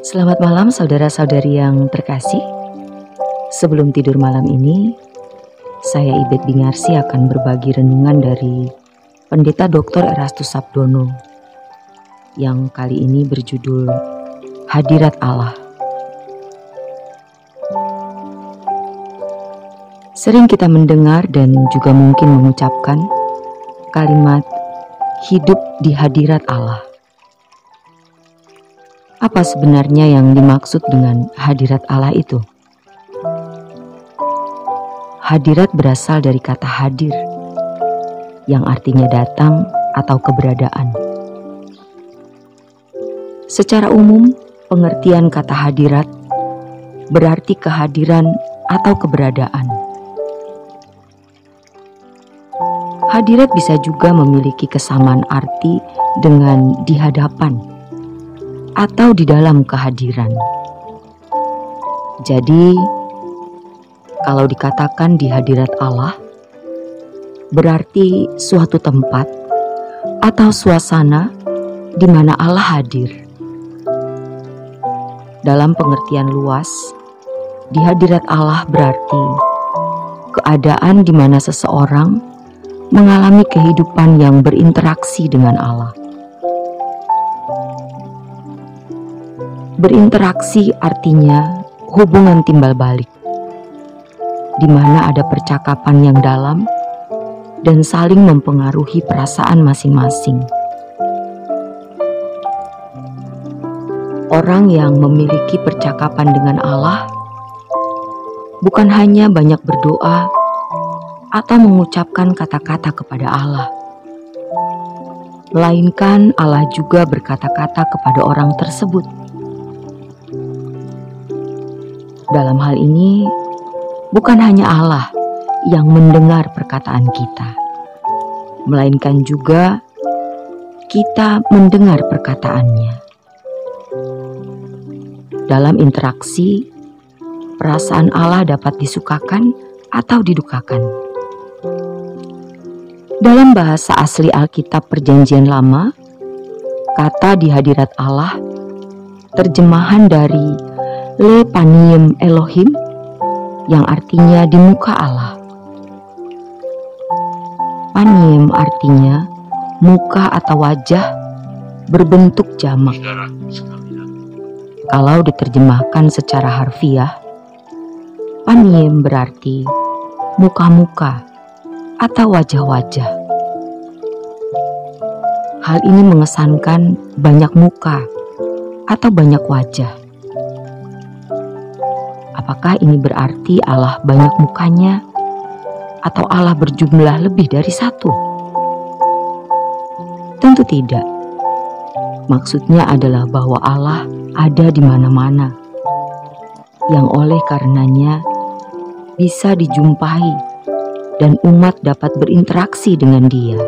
Selamat malam saudara-saudari yang terkasih. Sebelum tidur malam ini, saya Ibet Bingarsi akan berbagi renungan dari Pendeta Dr. Erastus Sabdono yang kali ini berjudul Hadirat Allah. Sering kita mendengar dan juga mungkin mengucapkan kalimat hidup di hadirat Allah. Apa sebenarnya yang dimaksud dengan hadirat Allah itu? Hadirat berasal dari kata hadir, yang artinya datang atau keberadaan. Secara umum, pengertian kata hadirat berarti kehadiran atau keberadaan. Hadirat bisa juga memiliki kesamaan arti dengan di hadapan atau di dalam kehadiran. Jadi, kalau dikatakan di hadirat Allah, berarti suatu tempat atau suasana di mana Allah hadir. Dalam pengertian luas, di hadirat Allah berarti keadaan di mana seseorang mengalami kehidupan yang berinteraksi dengan Allah. Berinteraksi artinya hubungan timbal balik, di mana ada percakapan yang dalam dan saling mempengaruhi perasaan masing-masing. Orang yang memiliki percakapan dengan Allah bukan hanya banyak berdoa atau mengucapkan kata-kata kepada Allah, melainkan Allah juga berkata-kata kepada orang tersebut. Dalam hal ini, bukan hanya Allah yang mendengar perkataan kita, melainkan juga kita mendengar perkataannya. Dalam interaksi, perasaan Allah dapat disukakan atau didukakan. Dalam bahasa asli Alkitab Perjanjian Lama, kata di hadirat Allah terjemahan dari Le Panim Elohim yang artinya di muka Allah. Panim artinya muka atau wajah berbentuk jamak. Kalau diterjemahkan secara harfiah, panim berarti muka-muka atau wajah-wajah. Hal ini mengesankan banyak muka atau banyak wajah. Apakah ini berarti Allah banyak mukanya atau Allah berjumlah lebih dari satu? Tentu tidak. Maksudnya adalah bahwa Allah ada di mana-mana, yang oleh karenanya bisa dijumpai dan umat dapat berinteraksi dengan Dia.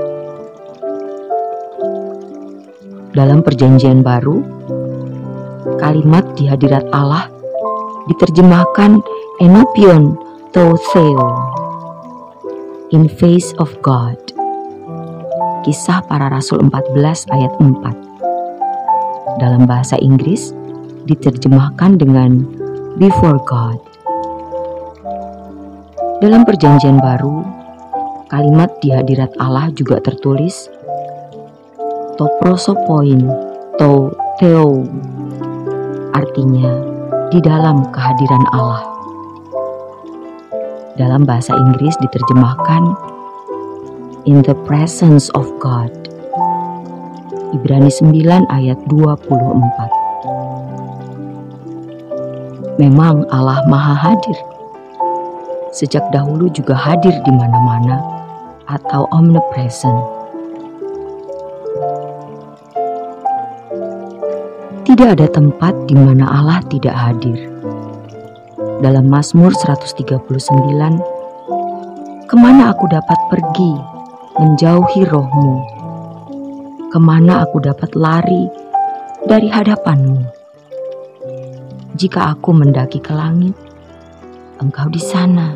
Dalam Perjanjian Baru, kalimat di hadirat Allah diterjemahkan enopion to theo, in face of God. Kisah Para Rasul 14 ayat 4. Dalam bahasa Inggris diterjemahkan dengan before God. Dalam Perjanjian Baru, kalimat di hadirat Allah juga tertulis to prosopoin to theo, artinya di dalam kehadiran Allah. Dalam bahasa Inggris diterjemahkan in the presence of God. Ibrani 9 ayat 24. Memang Allah Maha Hadir. Sejak dahulu juga hadir di mana-mana atau omnipresent. Tidak ada tempat di mana Allah tidak hadir. Dalam Mazmur 139, kemana aku dapat pergi menjauhi roh-Mu? Kemana aku dapat lari dari hadapan-Mu? Jika aku mendaki ke langit, Engkau di sana.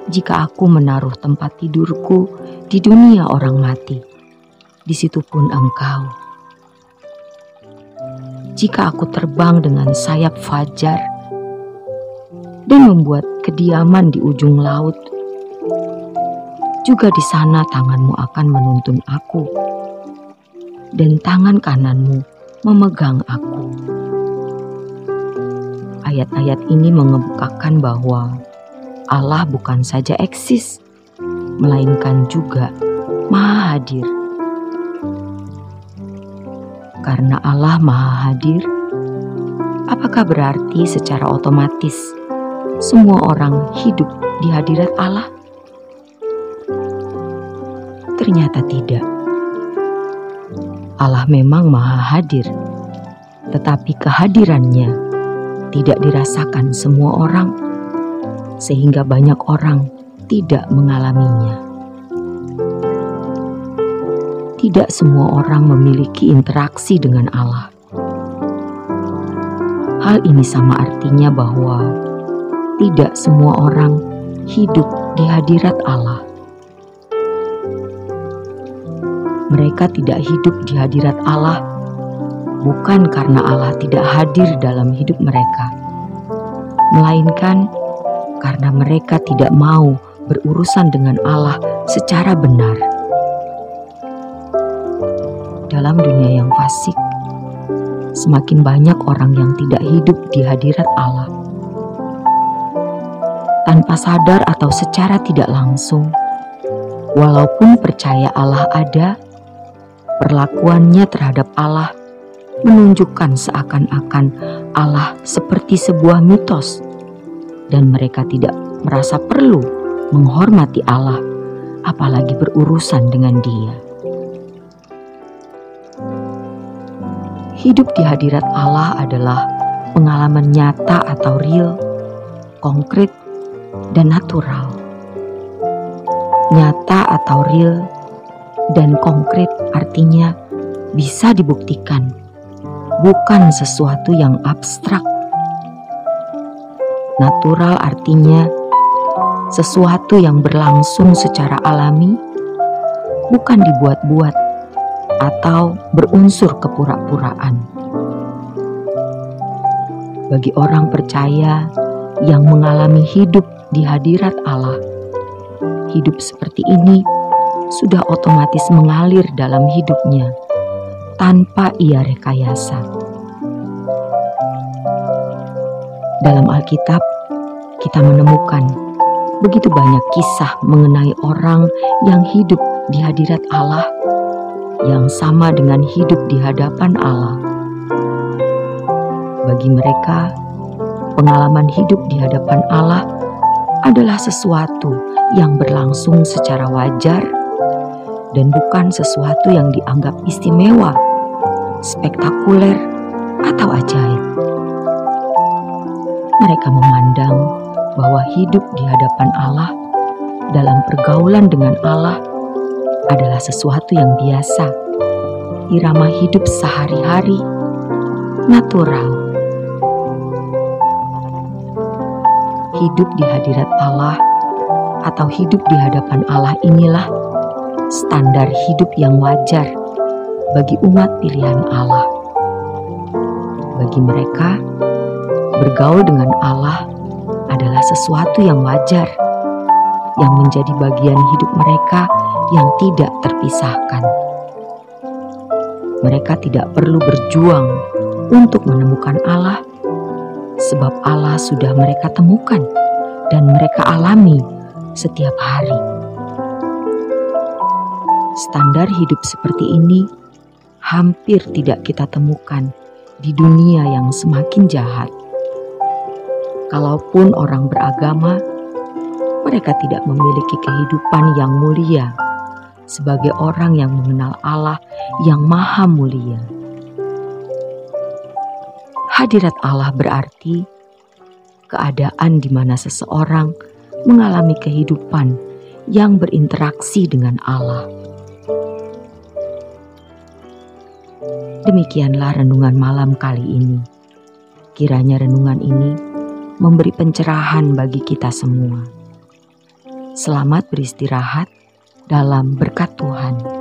Jika aku menaruh tempat tidurku di dunia orang mati, di situ pun Engkau. jika aku terbang dengan sayap fajar dan membuat kediaman di ujung laut, juga di sana tanganmu akan menuntun aku dan tangan kananmu memegang aku. Ayat-ayat ini mengemukakan bahwa Allah bukan saja eksis, melainkan juga Maha Hadir. Karena Allah Maha Hadir, apakah berarti secara otomatis semua orang hidup di hadirat Allah? Ternyata tidak. Allah memang Maha Hadir, tetapi kehadirannya tidak dirasakan semua orang, sehingga banyak orang tidak mengalaminya. Tidak semua orang memiliki interaksi dengan Allah. Hal ini sama artinya bahwa tidak semua orang hidup di hadirat Allah. Mereka tidak hidup di hadirat Allah bukan karena Allah tidak hadir dalam hidup mereka, melainkan karena mereka tidak mau berurusan dengan Allah secara benar. Dalam dunia yang fasik, semakin banyak orang yang tidak hidup di hadirat Allah. Tanpa sadar atau secara tidak langsung, walaupun percaya Allah ada, perlakuannya terhadap Allah menunjukkan seakan-akan Allah seperti sebuah mitos, dan mereka tidak merasa perlu menghormati Allah, apalagi berurusan dengan Dia. Hidup di hadirat Allah adalah pengalaman nyata atau real, konkret, dan natural. Nyata atau real dan konkret artinya bisa dibuktikan, bukan sesuatu yang abstrak. Natural artinya sesuatu yang berlangsung secara alami, bukan dibuat-buat atau berunsur kepura-puraan. Bagi orang percaya yang mengalami hidup di hadirat Allah, hidup seperti ini sudah otomatis mengalir dalam hidupnya tanpa ia rekayasa. Dalam Alkitab, kita menemukan begitu banyak kisah mengenai orang yang hidup di hadirat Allah yang sama dengan hidup di hadapan Allah. Bagi mereka, pengalaman hidup di hadapan Allah adalah sesuatu yang berlangsung secara wajar dan bukan sesuatu yang dianggap istimewa, spektakuler, atau ajaib. Mereka memandang bahwa hidup di hadapan Allah dalam pergaulan dengan Allah adalah sesuatu yang biasa, irama hidup sehari-hari, natural. Hidup di hadirat Allah atau hidup di hadapan Allah inilah standar hidup yang wajar bagi umat pilihan Allah. Bagi mereka, bergaul dengan Allah adalah sesuatu yang wajar, yang menjadi bagian hidup mereka yang tidak terpisahkan. Mereka tidak perlu berjuang untuk menemukan Allah, sebab Allah sudah mereka temukan dan mereka alami setiap hari. Standar hidup seperti ini hampir tidak kita temukan di dunia yang semakin jahat. Kalaupun orang beragama, mereka tidak memiliki kehidupan yang mulia sebagai orang yang mengenal Allah yang maha mulia. Hadirat Allah berarti keadaan di mana seseorang mengalami kehidupan yang berinteraksi dengan Allah. Demikianlah renungan malam kali ini. Kiranya renungan ini memberi pencerahan bagi kita semua. Selamat beristirahat dalam berkat Tuhan.